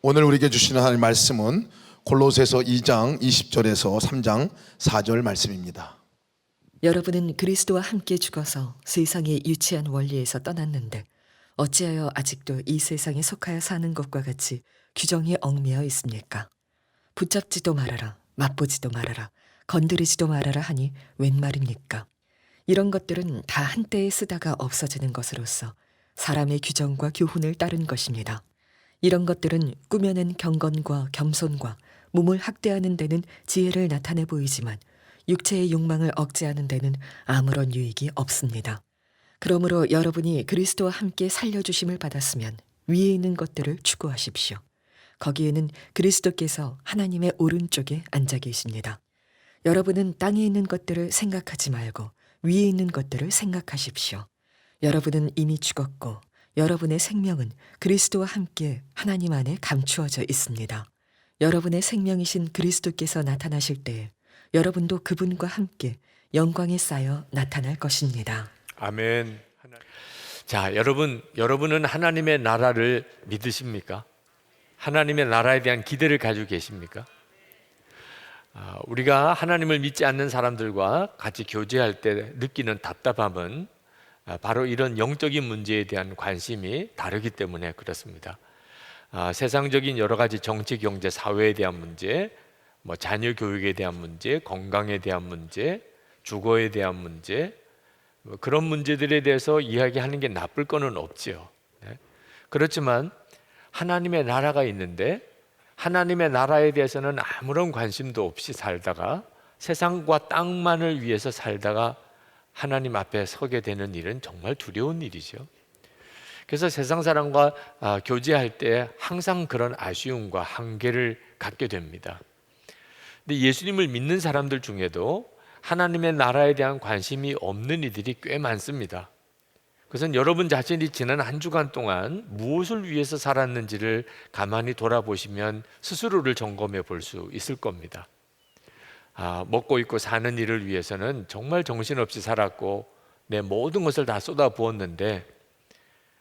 오늘 우리에게 주시는 하나님의 말씀은 골로새서 2장 20절에서 3장 4절 말씀입니다. 여러분은 그리스도와 함께 죽어서 세상의 유치한 원리에서 떠났는데 어찌하여 아직도 이 세상에 속하여 사는 것과 같이 규정에 얽매여 있습니까? 붙잡지도 말아라, 맛보지도 말아라, 건드리지도 말아라 하니 웬 말입니까? 이런 것들은 다 한때에 쓰다가 없어지는 것으로서 사람의 규정과 교훈을 따른 것입니다. 이런 것들은 꾸며낸 경건과 겸손과 몸을 학대하는 데는 지혜를 나타내 보이지만 육체의 욕망을 억제하는 데는 아무런 유익이 없습니다. 그러므로 여러분이 그리스도와 함께 살려주심을 받았으면 위에 있는 것들을 추구하십시오. 거기에는 그리스도께서 하나님의 오른쪽에 앉아 계십니다. 여러분은 땅에 있는 것들을 생각하지 말고 위에 있는 것들을 생각하십시오. 여러분은 이미 죽었고 여러분의 생명은 그리스도와 함께 하나님 안에 감추어져 있습니다. 여러분의 생명이신 그리스도께서 나타나실 때에 여러분도 그분과 함께 영광에 쌓여 나타날 것입니다. 아멘. 자, 여러분은 하나님의 나라를 믿으십니까? 하나님의 나라에 대한 기대를 가지고 계십니까? 우리가 하나님을 믿지 않는 사람들과 같이 교제할 때 느끼는 답답함은 바로 이런 영적인 문제에 대한 관심이 다르기 때문에 그렇습니다. 세상적인 여러 가지 정치, 경제, 사회에 대한 문제, 자녀 교육에 대한 문제, 건강에 대한 문제, 주거에 대한 문제, 그런 문제들에 대해서 이야기하는 게 나쁠 거는 없지요. 그렇지만 하나님의 나라가 있는데 하나님의 나라에 대해서는 아무런 관심도 없이 살다가 세상과 땅만을 위해서 살다가 하나님 앞에 서게 되는 일은 정말 두려운 일이죠. 그래서 세상 사람과 교제할 때 항상 그런 아쉬움과 한계를 갖게 됩니다. 근데 예수님을 믿는 사람들 중에도 하나님의 나라에 대한 관심이 없는 이들이 꽤 많습니다. 그것은 여러분 자신이 지난 한 주간 동안 무엇을 위해서 살았는지를 가만히 돌아보시면 스스로를 점검해 볼 수 있을 겁니다. 먹고 입고 사는 일을 위해서는 정말 정신없이 살았고 내 모든 것을 다 쏟아부었는데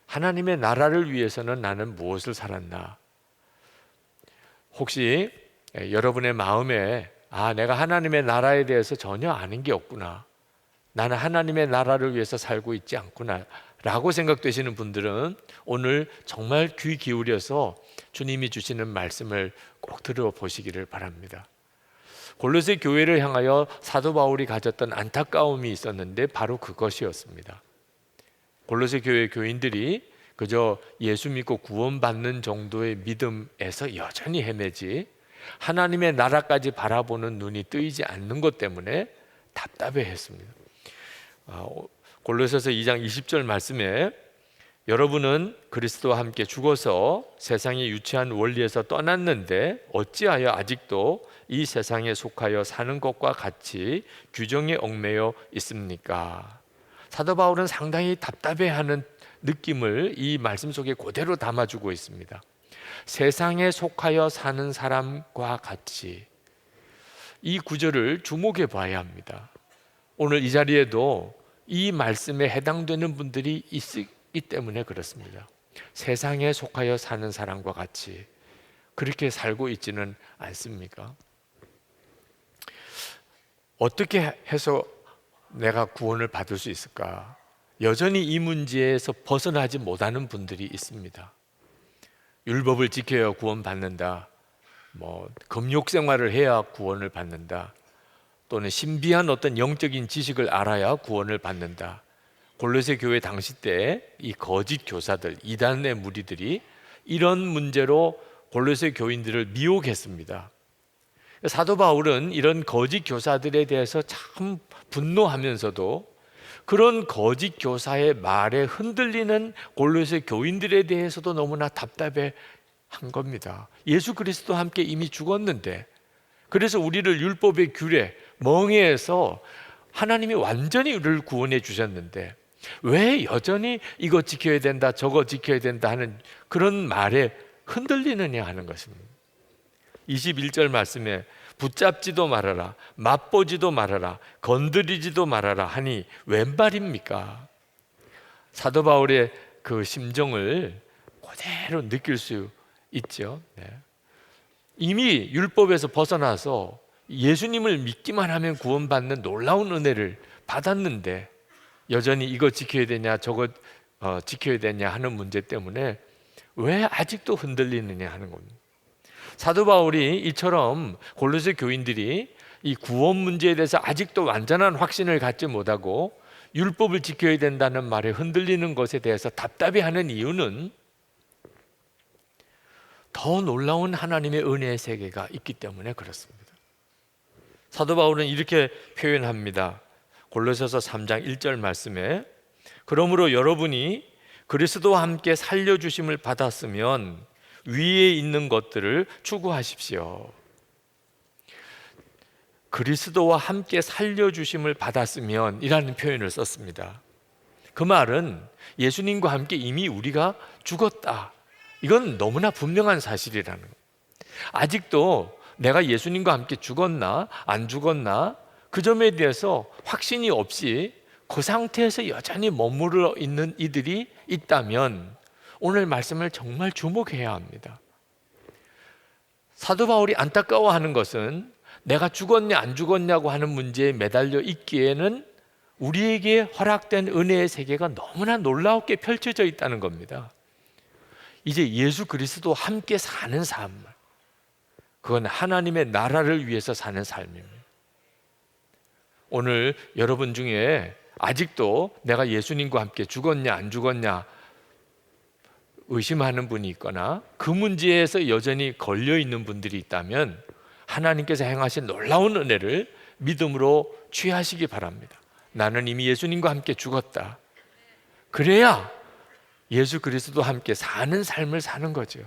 하나님의 나라를 위해서는 나는 무엇을 살았나? 혹시 여러분의 마음에 내가 하나님의 나라에 대해서 전혀 아는 게 없구나, 나는 하나님의 나라를 위해서 살고 있지 않구나 라고 생각되시는 분들은 오늘 정말 귀 기울여서 주님이 주시는 말씀을 꼭 들어보시기를 바랍니다. 골로새 교회를 향하여 사도 바울이 가졌던 안타까움이 있었는데 바로 그것이었습니다. 골로새 교회 교인들이 그저 예수 믿고 구원받는 정도의 믿음에서 여전히 헤매지 하나님의 나라까지 바라보는 눈이 뜨이지 않는 것 때문에 답답해했습니다. 골로새서 2장 20절 말씀에 여러분은 그리스도와 함께 죽어서 세상의 유치한 원리에서 떠났는데 어찌하여 아직도 이 세상에 속하여 사는 것과 같이 규정에 얽매여 있습니까? 사도 바울은 상당히 답답해하는 느낌을 이 말씀 속에 그대로 담아주고 있습니다. 세상에 속하여 사는 사람과 같이, 이 구절을 주목해 봐야 합니다. 오늘 이 자리에도 이 말씀에 해당되는 분들이 있기 때문에 그렇습니다. 세상에 속하여 사는 사람과 같이 그렇게 살고 있지는 않습니까? 어떻게 해서 내가 구원을 받을 수 있을까? 여전히 이 문제에서 벗어나지 못하는 분들이 있습니다. 율법을 지켜야 구원받는다, 금욕 생활을 해야 구원을 받는다, 또는 신비한 어떤 영적인 지식을 알아야 구원을 받는다. 골로새 교회 당시 때 이 거짓 교사들, 이단의 무리들이 이런 문제로 골로새 교인들을 미혹했습니다. 사도 바울은 이런 거짓 교사들에 대해서 참 분노하면서도 그런 거짓 교사의 말에 흔들리는 골로새 교인들에 대해서도 너무나 답답해 한 겁니다. 예수 그리스도와 함께 이미 죽었는데, 그래서 우리를 율법의 규례, 멍에에서 하나님이 완전히 우리를 구원해 주셨는데 왜 여전히 이거 지켜야 된다, 저거 지켜야 된다 하는 그런 말에 흔들리느냐 하는 것입니다. 21절 말씀에 붙잡지도 말아라, 맛보지도 말아라, 건드리지도 말아라 하니 웬 말입니까? 사도 바울의 그 심정을 그대로 느낄 수 있죠. 네. 이미 율법에서 벗어나서 예수님을 믿기만 하면 구원받는 놀라운 은혜를 받았는데 여전히 이거 지켜야 되냐 저거 지켜야 되냐 하는 문제 때문에 왜 아직도 흔들리느냐 하는 겁니다. 사도 바울이 이처럼 골로새 교인들이 이 구원 문제에 대해서 아직도 완전한 확신을 갖지 못하고 율법을 지켜야 된다는 말에 흔들리는 것에 대해서 답답해하는 이유는 더 놀라운 하나님의 은혜의 세계가 있기 때문에 그렇습니다. 사도 바울은 이렇게 표현합니다. 골로새서 3장 1절 말씀에 그러므로 여러분이 그리스도와 함께 살려주심을 받았으면 위에 있는 것들을 추구하십시오. 그리스도와 함께 살려주심을 받았으면 이라는 표현을 썼습니다. 그 말은 예수님과 함께 이미 우리가 죽었다. 이건 너무나 분명한 사실이라는 거예요. 아직도 내가 예수님과 함께 죽었나 안 죽었나 그 점에 대해서 확신이 없이 그 상태에서 여전히 머무르 있는 이들이 있다면 오늘 말씀을 정말 주목해야 합니다. 사도 바울이 안타까워하는 것은 내가 죽었냐 안 죽었냐고 하는 문제에 매달려 있기에는 우리에게 허락된 은혜의 세계가 너무나 놀랍게 펼쳐져 있다는 겁니다. 이제 예수 그리스도와 함께 사는 삶, 그건 하나님의 나라를 위해서 사는 삶입니다. 오늘 여러분 중에 아직도 내가 예수님과 함께 죽었냐 안 죽었냐 의심하는 분이 있거나 그 문제에서 여전히 걸려 있는 분들이 있다면 하나님께서 행하신 놀라운 은혜를 믿음으로 취하시기 바랍니다. 나는 이미 예수님과 함께 죽었다. 그래야 예수 그리스도와 함께 사는 삶을 사는 거죠.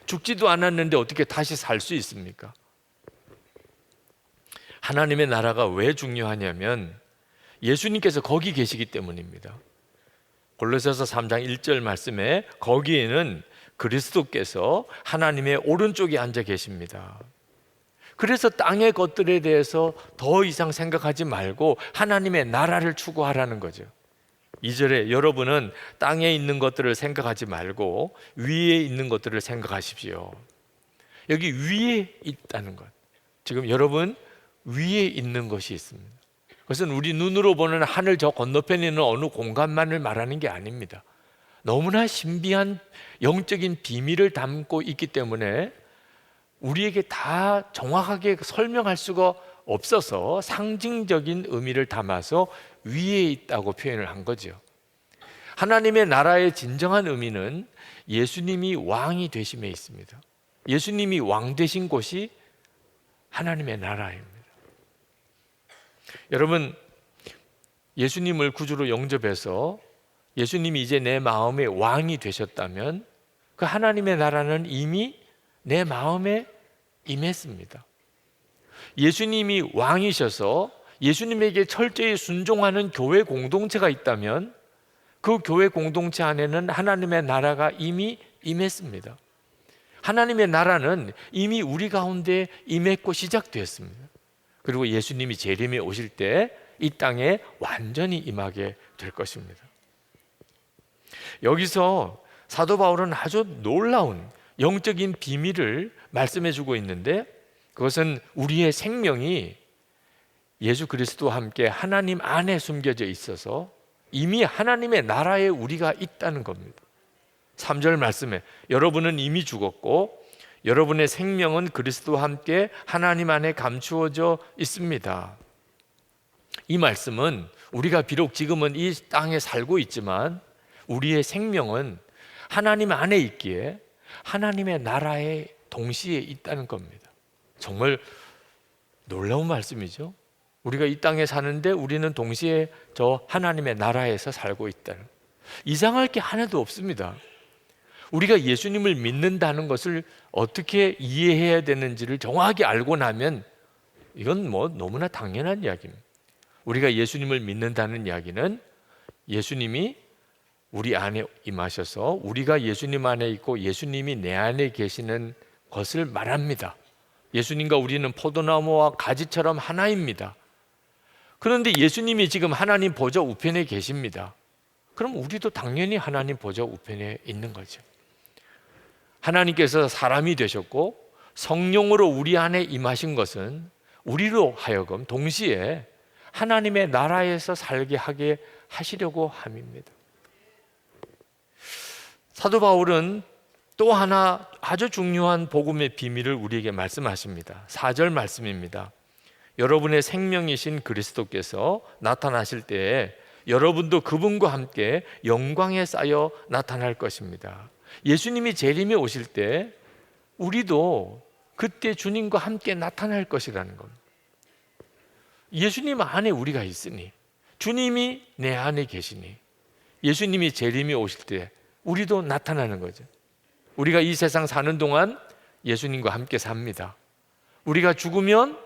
죽지도 않았는데 어떻게 다시 살 수 있습니까? 하나님의 나라가 왜 중요하냐면 예수님께서 거기 계시기 때문입니다. 골로새서 3장 1절 말씀에 거기에는 그리스도께서 하나님의 오른쪽에 앉아 계십니다. 그래서 땅의 것들에 대해서 더 이상 생각하지 말고 하나님의 나라를 추구하라는 거죠. 2절에 여러분은 땅에 있는 것들을 생각하지 말고 위에 있는 것들을 생각하십시오. 여기 위에 있다는 것, 지금 여러분 위에 있는 것이 있습니다. 그것은 우리 눈으로 보는 하늘 저 건너편에 있는 어느 공간만을 말하는 게 아닙니다. 너무나 신비한 영적인 비밀을 담고 있기 때문에 우리에게 다 정확하게 설명할 수가 없어서 상징적인 의미를 담아서 위에 있다고 표현을 한 거죠. 하나님의 나라의 진정한 의미는 예수님이 왕이 되심에 있습니다. 예수님이 왕 되신 곳이 하나님의 나라입니다. 여러분, 예수님을 구주로 영접해서 예수님이 이제 내 마음의 왕이 되셨다면 그 하나님의 나라는 이미 내 마음에 임했습니다. 예수님이 왕이셔서 예수님에게 철저히 순종하는 교회 공동체가 있다면 그 교회 공동체 안에는 하나님의 나라가 이미 임했습니다. 하나님의 나라는 이미 우리 가운데 임했고 시작되었습니다. 그리고 예수님이 재림에 오실 때 이 땅에 완전히 임하게 될 것입니다. 여기서 사도 바울은 아주 놀라운 영적인 비밀을 말씀해 주고 있는데 그것은 우리의 생명이 예수 그리스도와 함께 하나님 안에 숨겨져 있어서 이미 하나님의 나라에 우리가 있다는 겁니다. 3절 말씀에 여러분은 이미 죽었고 여러분의 생명은 그리스도와 함께 하나님 안에 감추어져 있습니다. 이 말씀은 우리가 비록 지금은 이 땅에 살고 있지만 우리의 생명은 하나님 안에 있기에 하나님의 나라에 동시에 있다는 겁니다. 정말 놀라운 말씀이죠. 우리가 이 땅에 사는데 우리는 동시에 저 하나님의 나라에서 살고 있다는, 이상할 게 하나도 없습니다. 우리가 예수님을 믿는다는 것을 어떻게 이해해야 되는지를 정확히 알고 나면 이건 뭐 너무나 당연한 이야기입니다. 우리가 예수님을 믿는다는 이야기는 예수님이 우리 안에 임하셔서 우리가 예수님 안에 있고 예수님이 내 안에 계시는 것을 말합니다. 예수님과 우리는 포도나무와 가지처럼 하나입니다. 그런데 예수님이 지금 하나님 보좌 우편에 계십니다. 그럼 우리도 당연히 하나님 보좌 우편에 있는 거죠. 하나님께서 사람이 되셨고 성령으로 우리 안에 임하신 것은 우리로 하여금 동시에 하나님의 나라에서 살게 하게 하시려고 함입니다. 사도 바울은 또 하나 아주 중요한 복음의 비밀을 우리에게 말씀하십니다. 4절 말씀입니다. 여러분의 생명이신 그리스도께서 나타나실 때에 여러분도 그분과 함께 영광에 쌓여 나타날 것입니다. 예수님이 재림에 오실 때 우리도 그때 주님과 함께 나타날 것이라는 겁니다. 예수님 안에 우리가 있으니, 주님이 내 안에 계시니 예수님이 재림에 오실 때 우리도 나타나는 거죠. 우리가 이 세상 사는 동안 예수님과 함께 삽니다. 우리가 죽으면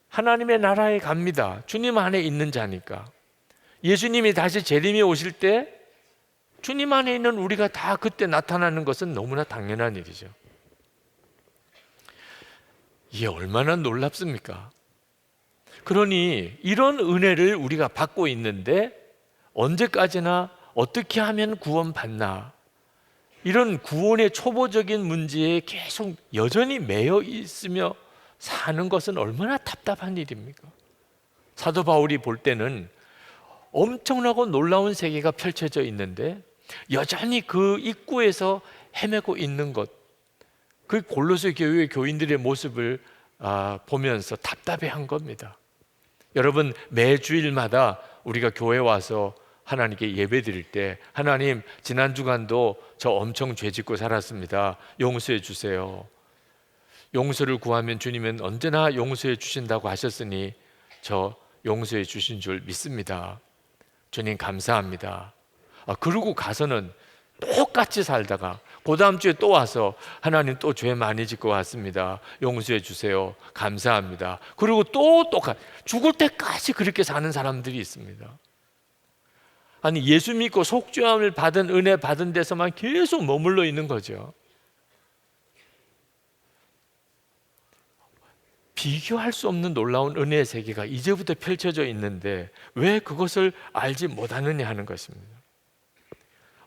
하나님의 나라에 갑니다. 주님 안에 있는 자니까. 예수님이 다시 재림에 오실 때 주님 안에 있는 우리가 다 그때 나타나는 것은 너무나 당연한 일이죠. 이게 얼마나 놀랍습니까? 그러니 이런 은혜를 우리가 받고 있는데 언제까지나 어떻게 하면 구원받나, 이런 구원의 초보적인 문제에 계속 여전히 매여 있으며 사는 것은 얼마나 답답한 일입니까? 사도 바울이 볼 때는 엄청나고 놀라운 세계가 펼쳐져 있는데 여전히 그 입구에서 헤매고 있는 것, 그 골로새 교회의 교인들의 모습을 보면서 답답해한 겁니다. 여러분, 매 주일마다 우리가 교회 와서 하나님께 예배 드릴 때 하나님, 지난 주간도 저 엄청 죄 짓고 살았습니다. 용서해 주세요. 용서를 구하면 주님은 언제나 용서해 주신다고 하셨으니 저 용서해 주신 줄 믿습니다. 주님 감사합니다. 그러고 가서는 똑같이 살다가 그 다음 주에 또 와서 하나님 또 죄 많이 짓고 왔습니다. 용서해 주세요. 감사합니다. 그리고 또 똑같이 죽을 때까지 그렇게 사는 사람들이 있습니다. 아니, 예수 믿고 속죄함을 받은, 은혜 받은 데서만 계속 머물러 있는 거죠. 비교할 수 없는 놀라운 은혜의 세계가 이제부터 펼쳐져 있는데 왜 그것을 알지 못하느냐 하는 것입니다.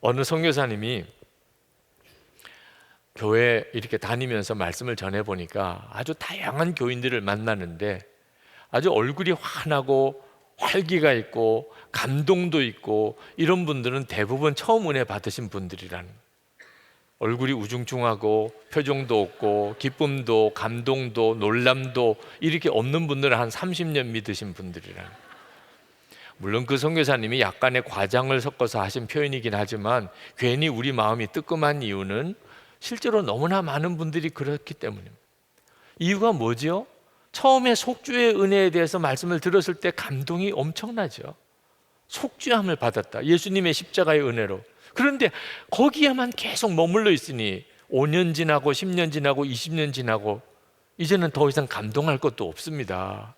어느 선교사님이 교회 이렇게 다니면서 말씀을 전해보니까 아주 다양한 교인들을 만나는데 아주 얼굴이 환하고 활기가 있고 감동도 있고 이런 분들은 대부분 처음 은혜 받으신 분들이라는, 얼굴이 우중충하고 표정도 없고 기쁨도 감동도 놀람도 이렇게 없는 분들은 한 30년 믿으신 분들이라는. 물론 그 선교사님이 약간의 과장을 섞어서 하신 표현이긴 하지만 괜히 우리 마음이 뜨끔한 이유는 실제로 너무나 많은 분들이 그렇기 때문입니다. 이유가 뭐죠? 처음에 속죄의 은혜에 대해서 말씀을 들었을 때 감동이 엄청나죠. 속죄함을 받았다, 예수님의 십자가의 은혜로. 그런데 거기에만 계속 머물러 있으니 5년 지나고 10년 지나고 20년 지나고 이제는 더 이상 감동할 것도 없습니다.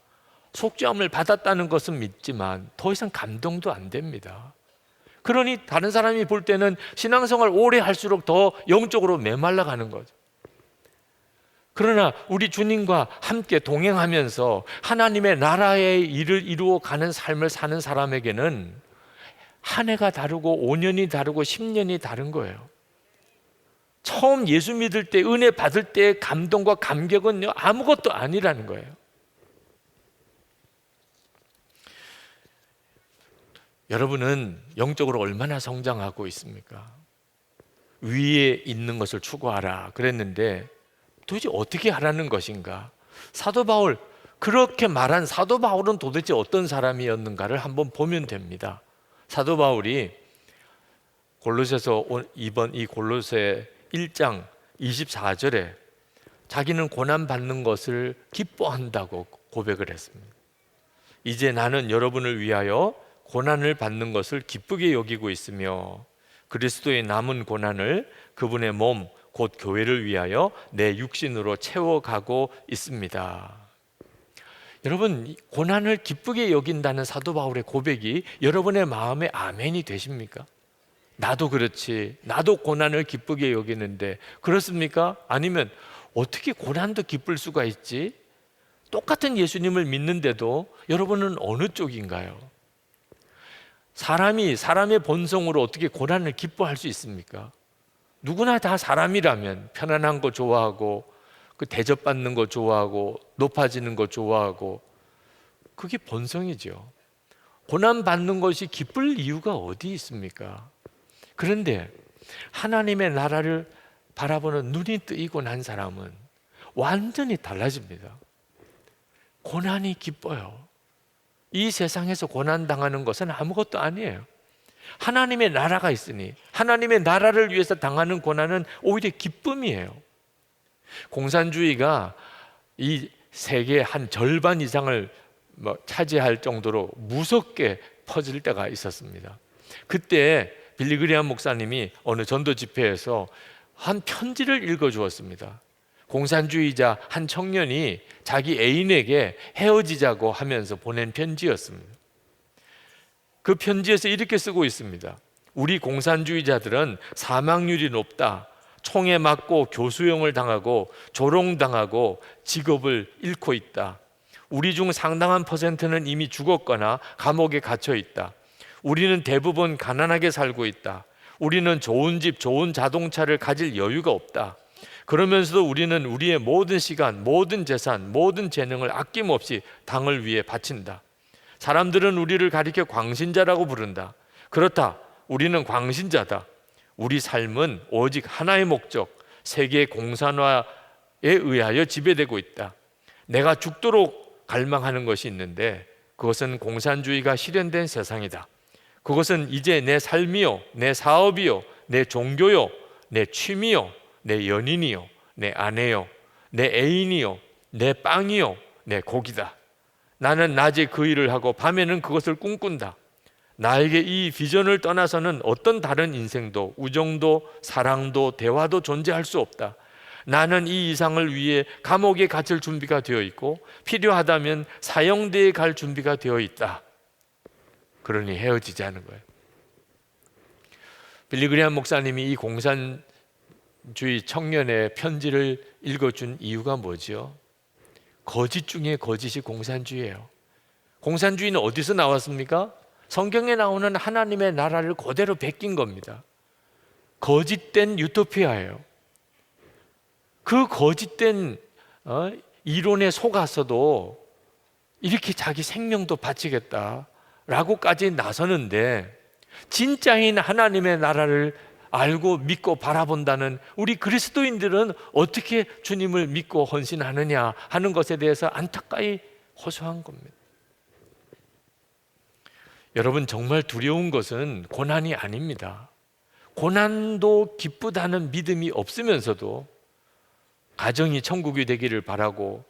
속죄함을 받았다는 것은 믿지만 더 이상 감동도 안 됩니다. 그러니 다른 사람이 볼 때는 신앙생활 오래 할수록 더 영적으로 메말라가는 거죠. 그러나 우리 주님과 함께 동행하면서 하나님의 나라의 일을 이루어 가는 삶을 사는 사람에게는 한 해가 다르고 5년이 다르고 10년이 다른 거예요. 처음 예수 믿을 때, 은혜 받을 때의 감동과 감격은요, 아무것도 아니라는 거예요. 여러분은 영적으로 얼마나 성장하고 있습니까? 위에 있는 것을 추구하라 그랬는데 도대체 어떻게 하라는 것인가? 사도 바울, 그렇게 말한 사도 바울은 도대체 어떤 사람이었는가를 한번 보면 됩니다. 사도 바울이 골로새서 이번 이 골로새 1장 24절에 자기는 고난 받는 것을 기뻐한다고 고백을 했습니다. 이제 나는 여러분을 위하여 고난을 받는 것을 기쁘게 여기고 있으며 그리스도의 남은 고난을 그분의 몸 곧 교회를 위하여 내 육신으로 채워가고 있습니다. 여러분, 고난을 기쁘게 여긴다는 사도 바울의 고백이 여러분의 마음에 아멘이 되십니까? 나도 그렇지, 나도 고난을 기쁘게 여기는데, 그렇습니까? 아니면 어떻게 고난도 기쁠 수가 있지? 똑같은 예수님을 믿는데도 여러분은 어느 쪽인가요? 사람이 사람의 본성으로 어떻게 고난을 기뻐할 수 있습니까? 누구나 다 사람이라면 편안한 거 좋아하고 그 대접받는 거 좋아하고 높아지는 거 좋아하고 그게 본성이죠. 고난 받는 것이 기쁠 이유가 어디 있습니까? 그런데 하나님의 나라를 바라보는 눈이 뜨이고 난 사람은 완전히 달라집니다. 고난이 기뻐요. 이 세상에서 고난 당하는 것은 아무것도 아니에요. 하나님의 나라가 있으니 하나님의 나라를 위해서 당하는 고난은 오히려 기쁨이에요. 공산주의가 이 세계의 한 절반 이상을 차지할 정도로 무섭게 퍼질 때가 있었습니다. 그때 빌리그리암 목사님이 어느 전도 집회에서 한 편지를 읽어주었습니다. 공산주의자 한 청년이 자기 애인에게 헤어지자고 하면서 보낸 편지였습니다. 그 편지에서 이렇게 쓰고 있습니다. 우리 공산주의자들은 사망률이 높다. 총에 맞고 교수형을 당하고 조롱당하고 직업을 잃고 있다. 우리 중 상당한 퍼센트는 이미 죽었거나 감옥에 갇혀 있다. 우리는 대부분 가난하게 살고 있다. 우리는 좋은 집, 좋은 자동차를 가질 여유가 없다. 그러면서도 우리는 우리의 모든 시간, 모든 재산, 모든 재능을 아낌없이 당을 위해 바친다. 사람들은 우리를 가리켜 광신자라고 부른다. 그렇다. 우리는 광신자다. 우리 삶은 오직 하나의 목적, 세계 공산화에 의하여 지배되고 있다. 내가 죽도록 갈망하는 것이 있는데 그것은 공산주의가 실현된 세상이다. 그것은 이제 내 삶이요, 내 사업이요, 내 종교요, 내 취미요, 내 연인이요, 내 아내요, 내 애인이요, 내 빵이요, 내 고기다. 나는 낮에 그 일을 하고 밤에는 그것을 꿈꾼다. 나에게 이 비전을 떠나서는 어떤 다른 인생도, 우정도, 사랑도, 대화도 존재할 수 없다. 나는 이 이상을 위해 감옥에 갇힐 준비가 되어 있고 필요하다면 사형대에 갈 준비가 되어 있다. 그러니 헤어지자는 거예요. 빌리그리암 목사님이 이 공산주의 청년의 편지를 읽어준 이유가 뭐죠? 거짓 중에 거짓이 공산주의예요. 공산주의는 어디서 나왔습니까? 성경에 나오는 하나님의 나라를 그대로 베낀 겁니다. 거짓된 유토피아예요. 그 거짓된 이론에 속아서도 이렇게 자기 생명도 바치겠다라고까지 나서는데 진짜인 하나님의 나라를 알고 믿고 바라본다는 우리 그리스도인들은 어떻게 주님을 믿고 헌신하느냐 하는 것에 대해서 안타까이 호소한 겁니다. 여러분, 정말 두려운 것은 고난이 아닙니다. 고난도 기쁘다는 믿음이 없으면서도 가정이 천국이 되기를 바라고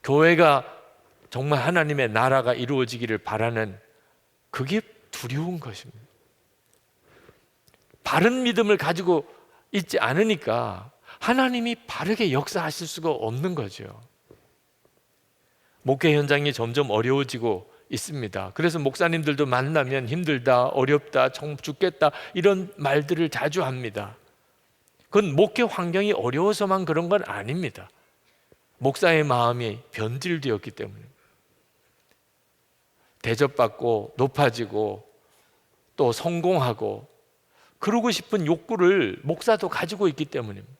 교회가 정말 하나님의 나라가 이루어지기를 바라는 그게 두려운 것입니다. 바른 믿음을 가지고 있지 않으니까 하나님이 바르게 역사하실 수가 없는 거죠. 목회 현장이 점점 어려워지고 있습니다. 그래서 목사님들도 만나면 힘들다, 어렵다, 죽겠다 이런 말들을 자주 합니다. 그건 목회 환경이 어려워서만 그런 건 아닙니다. 목사의 마음이 변질되었기 때문에 대접받고 높아지고 또 성공하고 그러고 싶은 욕구를 목사도 가지고 있기 때문입니다.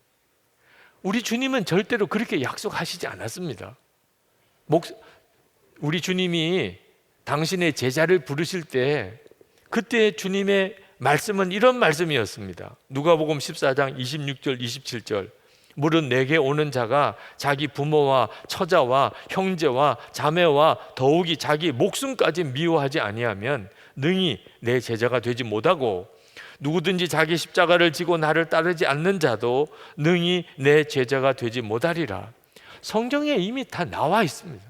우리 주님은 절대로 그렇게 약속하시지 않았습니다. 우리 주님이 당신의 제자를 부르실 때 그때 주님의 말씀은 이런 말씀이었습니다. 누가복음 14장 26절 27절 무릇 내게 오는 자가 자기 부모와 처자와 형제와 자매와 더욱이 자기 목숨까지 미워하지 아니하면 능히 내 제자가 되지 못하고 누구든지 자기 십자가를 지고 나를 따르지 않는 자도 능히 내 제자가 되지 못하리라. 성경에 이미 다 나와 있습니다.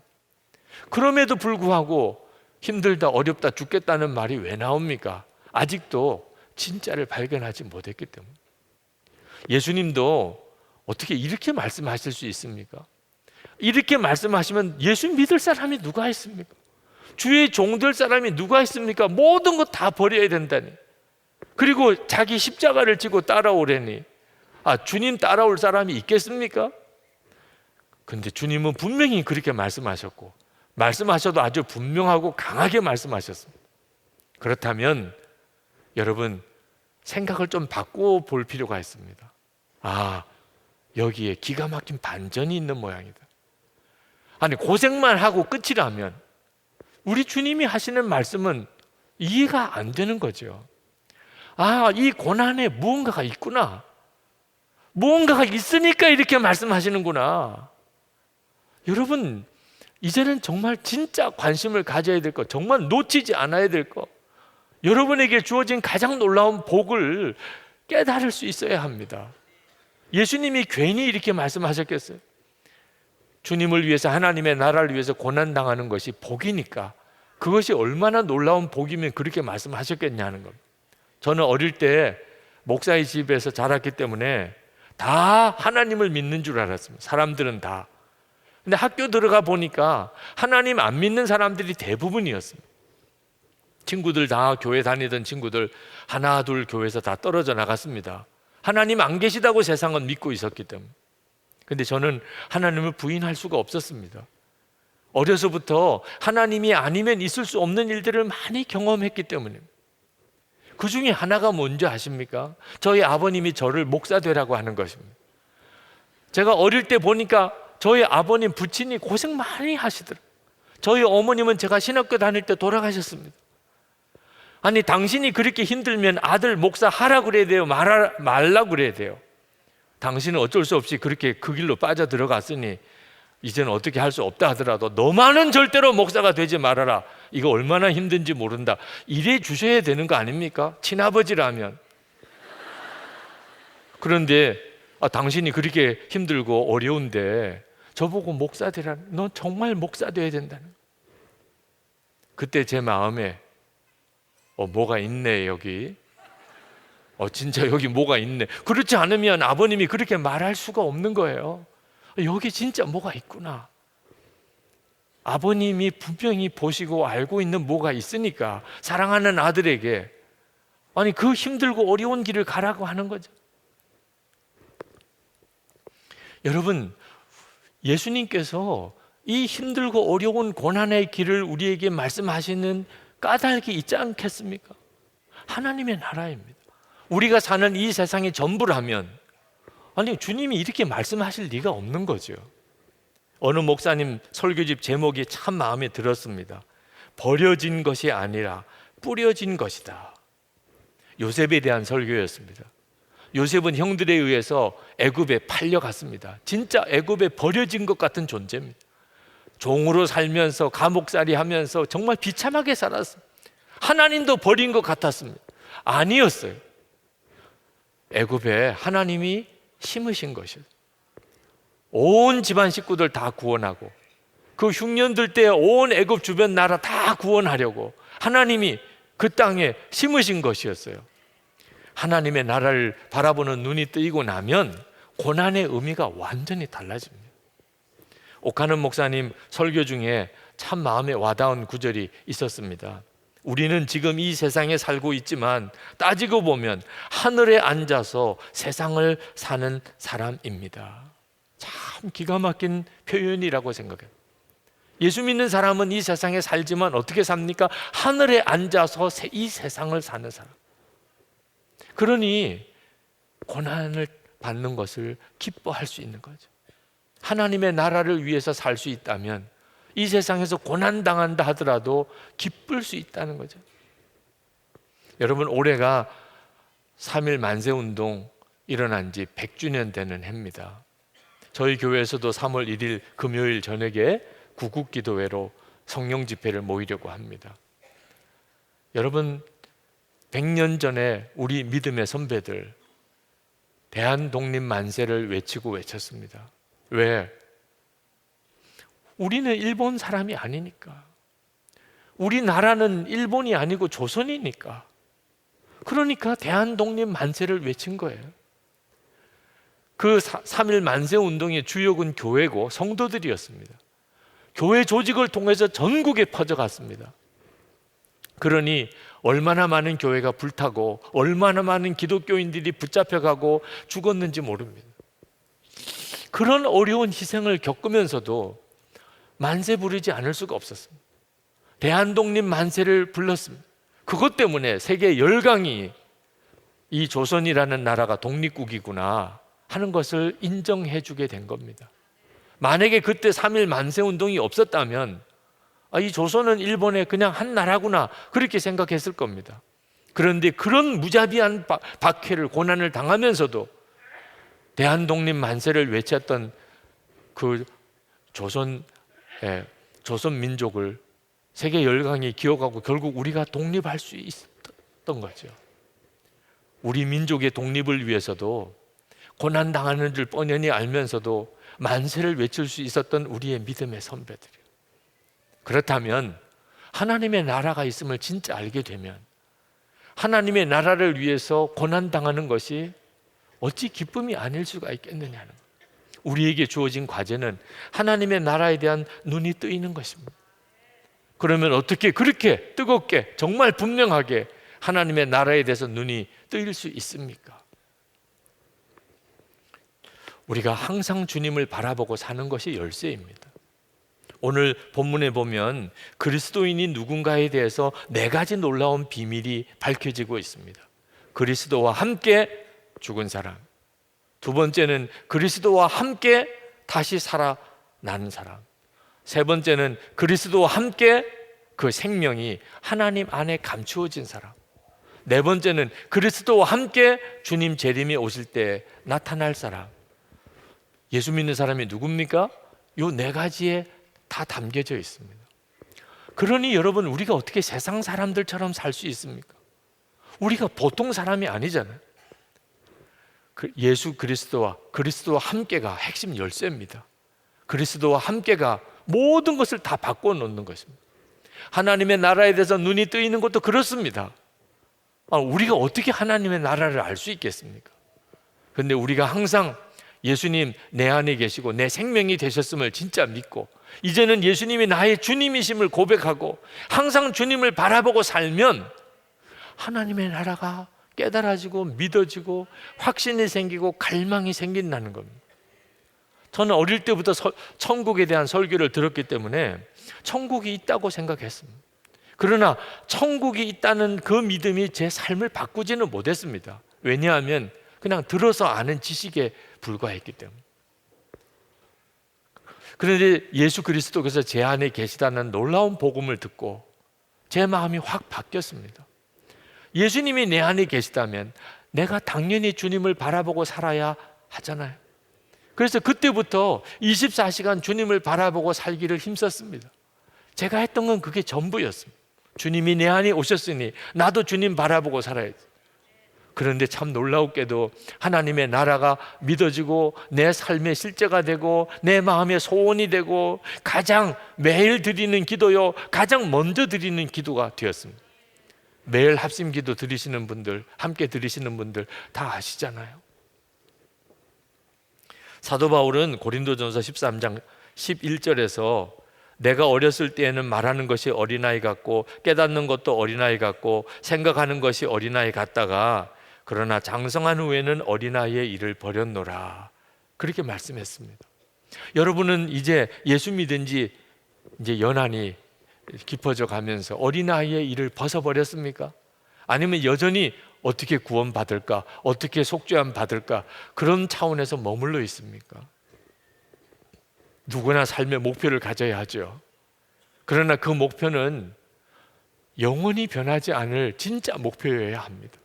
그럼에도 불구하고 힘들다, 어렵다, 죽겠다는 말이 왜 나옵니까? 아직도 진짜를 발견하지 못했기 때문에. 예수님도 어떻게 이렇게 말씀하실 수 있습니까? 이렇게 말씀하시면 예수 믿을 사람이 누가 있습니까? 주의 종될 사람이 누가 있습니까? 모든 것 다 버려야 된다니. 그리고 자기 십자가를 지고 따라오래니 주님 따라올 사람이 있겠습니까? 근데 주님은 분명히 그렇게 말씀하셨고 말씀하셔도 아주 분명하고 강하게 말씀하셨습니다. 그렇다면 여러분, 생각을 좀 바꾸어 볼 필요가 있습니다. 아, 여기에 기가 막힌 반전이 있는 모양이다. 아니, 고생만 하고 끝이라면 우리 주님이 하시는 말씀은 이해가 안 되는 거죠. 아, 이 고난에 무언가가 있구나. 무언가가 있으니까 이렇게 말씀하시는구나. 여러분, 이제는 정말 진짜 관심을 가져야 될 것, 정말 놓치지 않아야 될 것, 여러분에게 주어진 가장 놀라운 복을 깨달을 수 있어야 합니다. 예수님이 괜히 이렇게 말씀하셨겠어요? 주님을 위해서, 하나님의 나라를 위해서 고난당하는 것이 복이니까 그것이 얼마나 놀라운 복이면 그렇게 말씀하셨겠냐는 겁니다. 저는 어릴 때 목사의 집에서 자랐기 때문에 다 하나님을 믿는 줄 알았습니다. 사람들은 다. 근데 학교 들어가 보니까 하나님 안 믿는 사람들이 대부분이었습니다. 친구들 다, 교회 다니던 친구들 하나 둘 교회에서 다 떨어져 나갔습니다. 하나님 안 계시다고 세상은 믿고 있었기 때문에. 근데 저는 하나님을 부인할 수가 없었습니다. 어려서부터 하나님이 아니면 있을 수 없는 일들을 많이 경험했기 때문에. 그 중에 하나가 뭔지 아십니까? 저희 아버님이 저를 목사 되라고 하는 것입니다. 제가 어릴 때 보니까 저희 아버님 부친이 고생 많이 하시더라고요. 저희 어머님은 제가 신학교 다닐 때 돌아가셨습니다. 아니, 당신이 그렇게 힘들면 아들 목사 하라 그래야 돼요? 말라 그래야 돼요? 당신은 어쩔 수 없이 그렇게 그 길로 빠져 들어갔으니 이제는 어떻게 할 수 없다 하더라도 너만은 절대로 목사가 되지 말아라. 이거 얼마나 힘든지 모른다. 이래 주셔야 되는 거 아닙니까? 친아버지라면. 그런데 당신이 그렇게 힘들고 어려운데 저보고 목사 되라. 너 정말 목사 돼야 된다는. 그때 제 마음에 뭐가 있네 여기. 진짜 여기 뭐가 있네. 그렇지 않으면 아버님이 그렇게 말할 수가 없는 거예요. 여기 진짜 뭐가 있구나. 아버님이 분명히 보시고 알고 있는 뭐가 있으니까 사랑하는 아들에게 아니 그 힘들고 어려운 길을 가라고 하는 거죠. 여러분, 예수님께서 이 힘들고 어려운 고난의 길을 우리에게 말씀하시는 까닭이 있지 않겠습니까? 하나님의 나라입니다. 우리가 사는 이 세상이 전부라면 아니 주님이 이렇게 말씀하실 리가 없는 거죠. 어느 목사님 설교집 제목이 참 마음에 들었습니다. 버려진 것이 아니라 뿌려진 것이다. 요셉에 대한 설교였습니다. 요셉은 형들에 의해서 애굽에 팔려갔습니다. 진짜 애굽에 버려진 것 같은 존재입니다. 종으로 살면서 감옥살이 하면서 정말 비참하게 살았습니다. 하나님도 버린 것 같았습니다. 아니었어요. 애굽에 하나님이 심으신 것이었어요. 온 집안 식구들 다 구원하고 그 흉년들 때 온 애굽 주변 나라 다 구원하려고 하나님이 그 땅에 심으신 것이었어요. 하나님의 나라를 바라보는 눈이 뜨이고 나면 고난의 의미가 완전히 달라집니다. 옥하는 목사님 설교 중에 참 마음에 와닿은 구절이 있었습니다. 우리는 지금 이 세상에 살고 있지만 따지고 보면 하늘에 앉아서 세상을 사는 사람입니다. 참 기가 막힌 표현이라고 생각해요. 예수 믿는 사람은 이 세상에 살지만 어떻게 삽니까? 하늘에 앉아서 이 세상을 사는 사람. 그러니 고난을 받는 것을 기뻐할 수 있는 거죠. 하나님의 나라를 위해서 살 수 있다면 이 세상에서 고난당한다 하더라도 기쁠 수 있다는 거죠. 여러분, 올해가 3.1 만세운동 일어난 지 100주년 되는 해입니다. 저희 교회에서도 3월 1일 금요일 저녁에 구국기도회로 성령 집회를 모이려고 합니다. 여러분, 100년 전에 우리 믿음의 선배들 대한독립 만세를 외쳤습니다. 왜? 우리는 일본 사람이 아니니까. 우리나라는 일본이 아니고 조선이니까. 그러니까 대한독립 만세를 외친 거예요. 그 3.1 만세운동의 주역은 교회고 성도들이었습니다. 교회 조직을 통해서 전국에 퍼져갔습니다. 그러니 얼마나 많은 교회가 불타고 얼마나 많은 기독교인들이 붙잡혀가고 죽었는지 모릅니다. 그런 어려운 희생을 겪으면서도 만세 부르지 않을 수가 없었습니다. 대한독립 만세를 불렀습니다. 그것 때문에 세계 열강이 이 조선이라는 나라가 독립국이구나 하는 것을 인정해 주게 된 겁니다. 만약에 그때 3.1 만세운동이 없었다면 이 조선은 일본의 그냥 한 나라구나 그렇게 생각했을 겁니다. 그런데 그런 무자비한 박해를 고난을 당하면서도 대한독립 만세를 외쳤던 그 조선 민족을 세계 열강이 기억하고 결국 우리가 독립할 수 있었던 거죠. 우리 민족의 독립을 위해서도 고난 당하는 줄 뻔히 알면서도 만세를 외칠 수 있었던 우리의 믿음의 선배들이에요. 그렇다면 하나님의 나라가 있음을 진짜 알게 되면 하나님의 나라를 위해서 고난 당하는 것이 어찌 기쁨이 아닐 수가 있겠느냐는 거예요. 우리에게 주어진 과제는 하나님의 나라에 대한 눈이 뜨이는 것입니다. 그러면 어떻게 그렇게 뜨겁게 정말 분명하게 하나님의 나라에 대해서 눈이 뜨일 수 있습니까? 우리가 항상 주님을 바라보고 사는 것이 열쇠입니다. 오늘 본문에 보면 그리스도인이 누군가에 대해서 4가지 놀라운 비밀이 밝혀지고 있습니다. 그리스도와 함께 죽은 사람, 두 번째는 그리스도와 함께 다시 살아나는 사람, 세 번째는 그리스도와 함께 그 생명이 하나님 안에 감추어진 사람, 네 번째는 그리스도와 함께 주님 재림이 오실 때 나타날 사람. 예수 믿는 사람이 누굽니까? 요 4가지에 다 담겨져 있습니다. 그러니 여러분, 우리가 어떻게 세상 사람들처럼 살 수 있습니까? 우리가 보통 사람이 아니잖아요. 예수 그리스도와 함께가 핵심 열쇠입니다. 그리스도와 함께가 모든 것을 다 바꿔놓는 것입니다. 하나님의 나라에 대해서 눈이 뜨이는 것도 그렇습니다. 우리가 어떻게 하나님의 나라를 알 수 있겠습니까? 그런데 우리가 항상 예수님 내 안에 계시고 내 생명이 되셨음을 진짜 믿고 이제는 예수님이 나의 주님이심을 고백하고 항상 주님을 바라보고 살면 하나님의 나라가 깨달아지고 믿어지고 확신이 생기고 갈망이 생긴다는 겁니다. 저는 어릴 때부터 천국에 대한 설교를 들었기 때문에 천국이 있다고 생각했습니다. 그러나 천국이 있다는 그 믿음이 제 삶을 바꾸지는 못했습니다. 왜냐하면 그냥 들어서 아는 지식에 불과했기 때문에. 그런데 예수 그리스도께서 제 안에 계시다는 놀라운 복음을 듣고 제 마음이 확 바뀌었습니다. 예수님이 내 안에 계시다면 내가 당연히 주님을 바라보고 살아야 하잖아요. 그래서 그때부터 24시간 주님을 바라보고 살기를 힘썼습니다. 제가 했던 건 그게 전부였습니다. 주님이 내 안에 오셨으니 나도 주님 바라보고 살아야지. 그런데 참 놀라웠게도 하나님의 나라가 믿어지고 내 삶의 실제가 되고 내 마음의 소원이 되고 가장 매일 드리는 기도요, 가장 먼저 드리는 기도가 되었습니다. 매일 합심 기도 드리시는 분들, 함께 드리시는 분들 다 아시잖아요. 사도 바울은 고린도전서 13장 11절에서 내가 어렸을 때에는 말하는 것이 어린아이 같고 깨닫는 것도 어린아이 같고 생각하는 것이 어린아이 같다가 그러나 장성한 후에는 어린아이의 일을 버렸노라, 그렇게 말씀했습니다. 여러분은 이제 예수 믿은 지 이제 연한이 깊어져 가면서 어린아이의 일을 벗어버렸습니까? 아니면 여전히 어떻게 구원받을까, 어떻게 속죄함 받을까, 그런 차원에서 머물러 있습니까? 누구나 삶의 목표를 가져야 하죠. 그러나 그 목표는 영원히 변하지 않을 진짜 목표여야 합니다.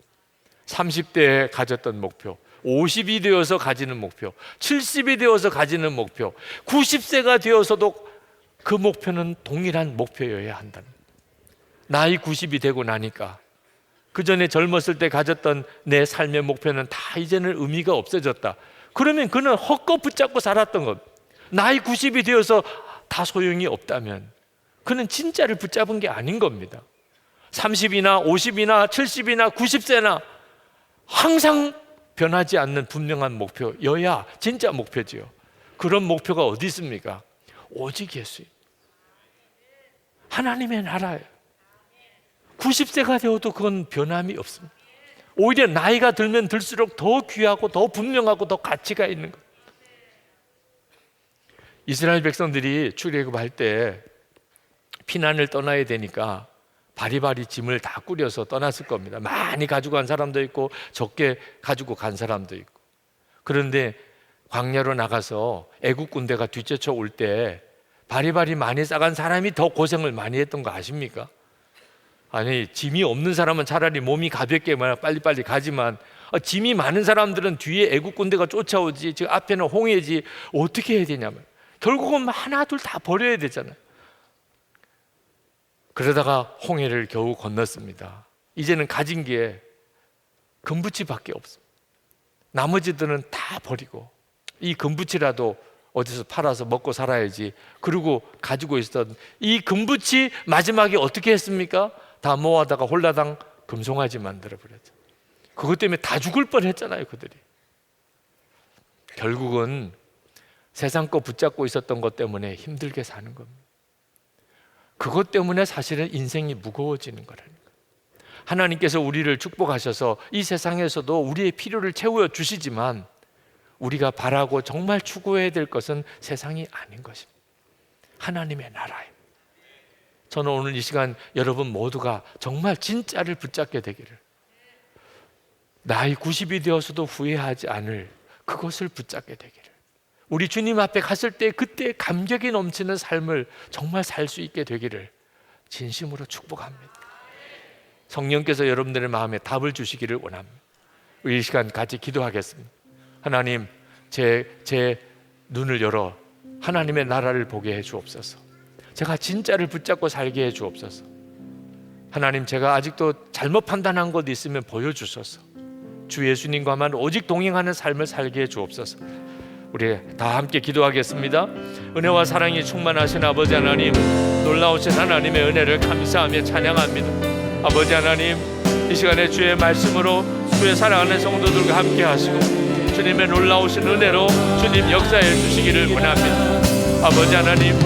30대에 가졌던 목표, 50이 되어서 가지는 목표, 70이 되어서 가지는 목표, 90세가 되어서도 그 목표는 동일한 목표여야 한다는. 나이 90이 되고 나니까 그 전에 젊었을 때 가졌던 내 삶의 목표는 다 이제는 의미가 없어졌다. 그러면 그는 헛것 붙잡고 살았던 것. 나이 90이 되어서 다 소용이 없다면 그는 진짜를 붙잡은 게 아닌 겁니다. 30이나 50이나 70이나 90세나 항상 변하지 않는 분명한 목표여야 진짜 목표지요. 그런 목표가 어디 있습니까? 오직 예수님, 하나님의 나라예요. 90세가 되어도 그건 변함이 없습니다. 오히려 나이가 들면 들수록 더 귀하고 더 분명하고 더 가치가 있는 것. 이스라엘 백성들이 출애굽할 때 피난을 떠나야 되니까 바리바리 짐을 다 꾸려서 떠났을 겁니다. 많이 가지고 간 사람도 있고 적게 가지고 간 사람도 있고. 그런데 광야로 나가서 애국 군대가 뒤쫓아 올 때 바리바리 많이 싸간 사람이 더 고생을 많이 했던 거 아십니까? 아니, 짐이 없는 사람은 차라리 몸이 가볍게 빨리빨리 가지만 짐이 많은 사람들은 뒤에 애국 군대가 쫓아오지, 지금 앞에는 홍해지, 어떻게 해야 되냐면 결국은 하나 둘 다 버려야 되잖아요. 그러다가 홍해를 겨우 건넜습니다. 이제는 가진 게 금붙이밖에 없습니다. 나머지들은 다 버리고 이 금붙이라도 어디서 팔아서 먹고 살아야지, 그리고 가지고 있었던 이 금붙이 마지막에 어떻게 했습니까? 다 모아다가 홀라당 금송아지 만들어버렸죠. 그것 때문에 다 죽을 뻔했잖아요. 그들이 결국은 세상 거 붙잡고 있었던 것 때문에 힘들게 사는 겁니다. 그것 때문에 사실은 인생이 무거워지는 거라니까. 하나님께서 우리를 축복하셔서 이 세상에서도 우리의 필요를 채워 주시지만 우리가 바라고 정말 추구해야 될 것은 세상이 아닌 것입니다. 하나님의 나라예요. 저는 오늘 이 시간 여러분 모두가 정말 진짜를 붙잡게 되기를, 나이 90이 되어서도 후회하지 않을 그것을 붙잡게 되기를, 우리 주님 앞에 갔을 때 그때 감격이 넘치는 삶을 정말 살 수 있게 되기를 진심으로 축복합니다. 성령께서 여러분들의 마음에 답을 주시기를 원합니다. 우리 이 시간 같이 기도하겠습니다. 하나님, 제 눈을 열어 하나님의 나라를 보게 해 주옵소서. 제가 진짜를 붙잡고 살게 해 주옵소서. 하나님, 제가 아직도 잘못 판단한 것 있으면 보여주소서. 주 예수님과만 오직 동행하는 삶을 살게 해 주옵소서. 우리 다 함께 기도하겠습니다. 은혜와 사랑이 충만하신 아버지 하나님, 놀라우신 하나님의 은혜를 감사하며 찬양합니다. 아버지 하나님, 이 시간에 주의 말씀으로 주의 사랑하는 성도들과 함께 하시고 주님의 놀라우신 은혜로 주님 역사해 주시기를 원합니다. 아버지 하나님,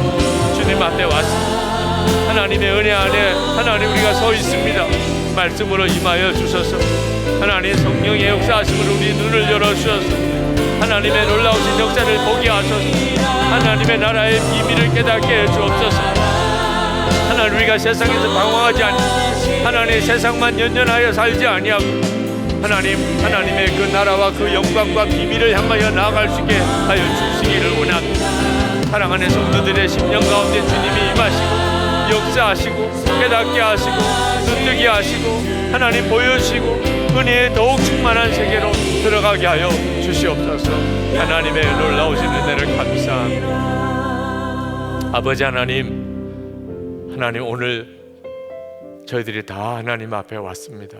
주님 앞에 왔습니다. 하나님의 은혜 안에 하나님 우리가 서 있습니다. 말씀으로 임하여 주셔서 하나님 성령의 역사하심으로 우리 눈을 열어주셔서 하나님의 놀라우신 역사를 보게 하소서. 하나님의 나라의 비밀을 깨닫게 해 주옵소서. 하나님, 우리가 세상에서 방황하지 않고 하나님의 세상만 연연하여 살지 아니하고 하나님의 그 나라와 그 영광과 비밀을 향하여 나아갈 수 있게 하여 주시기를 원합니다. 사랑하는 성도들의 심령 가운데 주님이 임하시고 역사하시고 깨닫게 하시고 눈뜨게 하시고 하나님 보여주시고 은혜의 더욱 충만한 세계로 들어가게 하여 주시옵소서. 하나님의 놀라우신 은혜를 감사합니다. 아버지 하나님, 오늘 저희들이 다 하나님 앞에 왔습니다.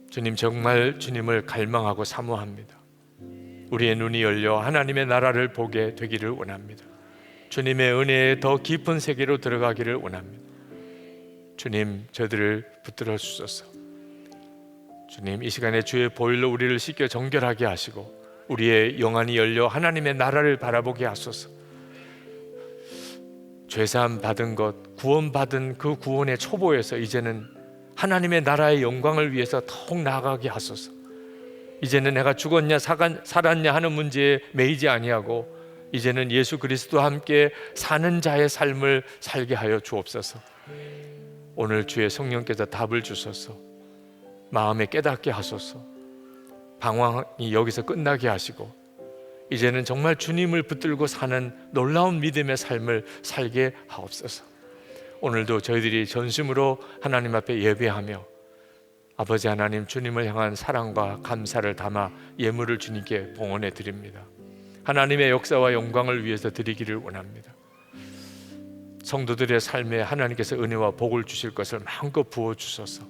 주님, 정말 주님을 갈망하고 사모합니다. 우리의 눈이 열려 하나님의 나라를 보게 되기를 원합니다. 주님의 은혜에 더 깊은 세계로 들어가기를 원합니다. 주님, 저희들을 붙들어 주소서. 주님, 이 시간에 주의 보혈로 우리를 씻겨 정결하게 하시고 우리의 영안이 열려 하나님의 나라를 바라보게 하소서. 죄사함 받은 것, 구원받은 그 구원의 초보에서 이제는 하나님의 나라의 영광을 위해서 더욱 나아가게 하소서. 이제는 내가 죽었냐 살았냐 하는 문제에 매이지 아니하고 이제는 예수 그리스도와 함께 사는 자의 삶을 살게 하여 주옵소서. 오늘 주의 성령께서 답을 주소서. 마음에 깨닫게 하소서. 방황이 여기서 끝나게 하시고 이제는 정말 주님을 붙들고 사는 놀라운 믿음의 삶을 살게 하옵소서. 오늘도 저희들이 전심으로 하나님 앞에 예배하며 아버지 하나님, 주님을 향한 사랑과 감사를 담아 예물을 주님께 봉헌해 드립니다. 하나님의 역사와 영광을 위해서 드리기를 원합니다. 성도들의 삶에 하나님께서 은혜와 복을 주실 것을 마음껏 부어주소서.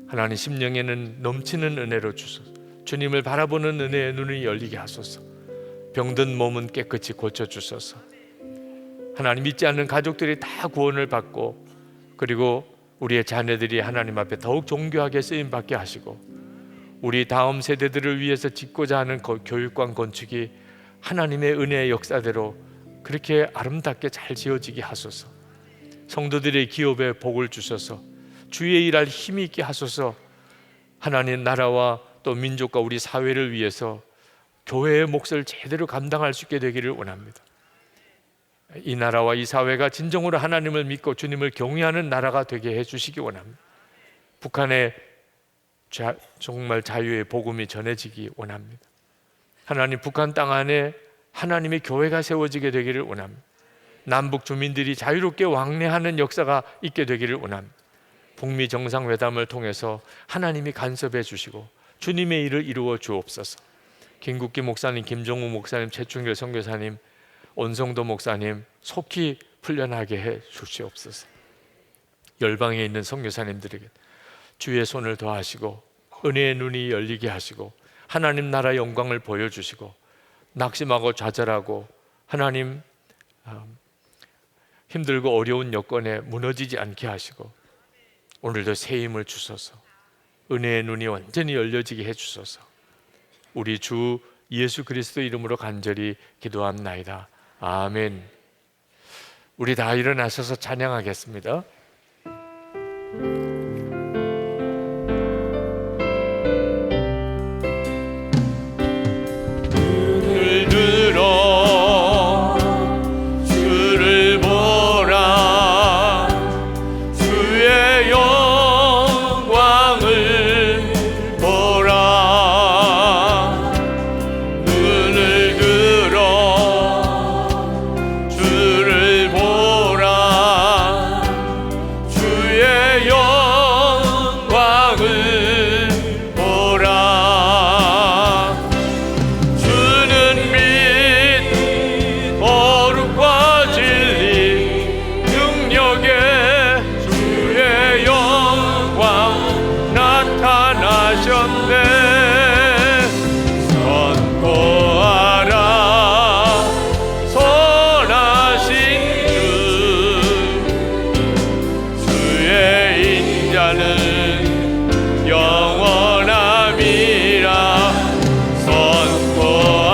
하나님, 심령에는 넘치는 은혜로 주소서. 주님을 바라보는 은혜의 눈이 열리게 하소서. 병든 몸은 깨끗이 고쳐주소서. 하나님, 믿지 않는 가족들이 다 구원을 받고 그리고 우리의 자녀들이 하나님 앞에 더욱 존귀하게 쓰임받게 하시고 우리 다음 세대들을 위해서 짓고자 하는 교육관 건축이 하나님의 은혜의 역사대로 그렇게 아름답게 잘 지어지게 하소서. 성도들의 기업에 복을 주셔서 주의 일할 힘이 있게 하소서. 하나님 나라와 또 민족과 우리 사회를 위해서 교회의 몫을 제대로 감당할 수 있게 되기를 원합니다. 이 나라와 이 사회가 진정으로 하나님을 믿고 주님을 경외하는 나라가 되게 해주시기 원합니다. 북한에 정말 자유의 복음이 전해지기 원합니다. 하나님, 북한 땅 안에 하나님의 교회가 세워지게 되기를 원합니다. 남북 주민들이 자유롭게 왕래하는 역사가 있게 되기를 원합니다. 북미 정상회담을 통해서 하나님이 간섭해 주시고 주님의 일을 이루어 주옵소서. 김국기 목사님, 김종우 목사님, 최충길 선교사님, 온성도 목사님 속히 풀려나게 해 주시옵소서. 열방에 있는 선교사님들에게 주의 손을 더하시고 은혜의 눈이 열리게 하시고 하나님 나라 영광을 보여주시고 낙심하고 좌절하고 하나님 힘들고 어려운 여건에 무너지지 않게 하시고 오늘도 새 힘을 주소서. 은혜의 눈이 완전히 열려지게 해주소서. 우리 주 예수 그리스도 이름으로 간절히 기도합나이다. 아멘. 우리 다 일어나셔서 찬양하겠습니다. 눈을 들어 주를 보라. 주의 영광을 보라. 눈을 들어 주를 보라. 주의 영광을 보라. 주는 및 거룩과 진리 능력에 주의 영광 나타나셨네. 선포하라 선하신 주. 주의 인자는 영원함이라. 선포하라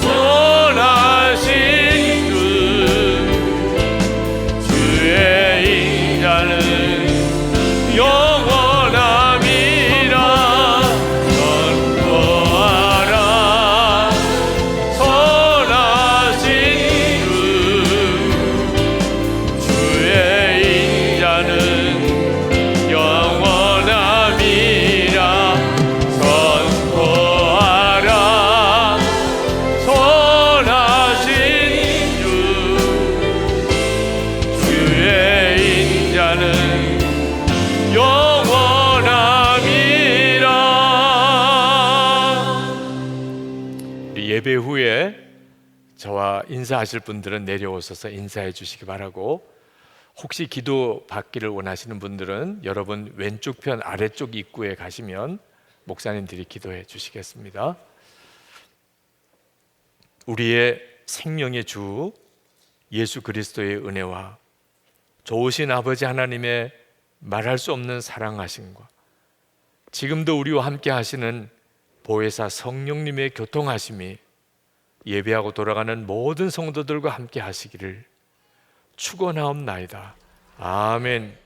선하신 주. 주의 인자는 영원함이라. 선포하라 선하신 주. 주의 인자는 영원함이라. 선포하라 선하신 주. 주의 인자는 영원함이라. 우리 예배 후에 저와 인사하실 분들은 내려오셔서 인사해 주시기 바라고, 혹시 기도 받기를 원하시는 분들은 여러분 왼쪽 편 아래쪽 입구에 가시면 목사님들이 기도해 주시겠습니다. 우리의 생명의 주 예수 그리스도의 은혜와 좋으신 아버지 하나님의 말할 수 없는 사랑하심과 지금도 우리와 함께 하시는 보혜사 성령님의 교통하심이 예배하고 돌아가는 모든 성도들과 함께 하시기를 축원하옵나이다. 아멘.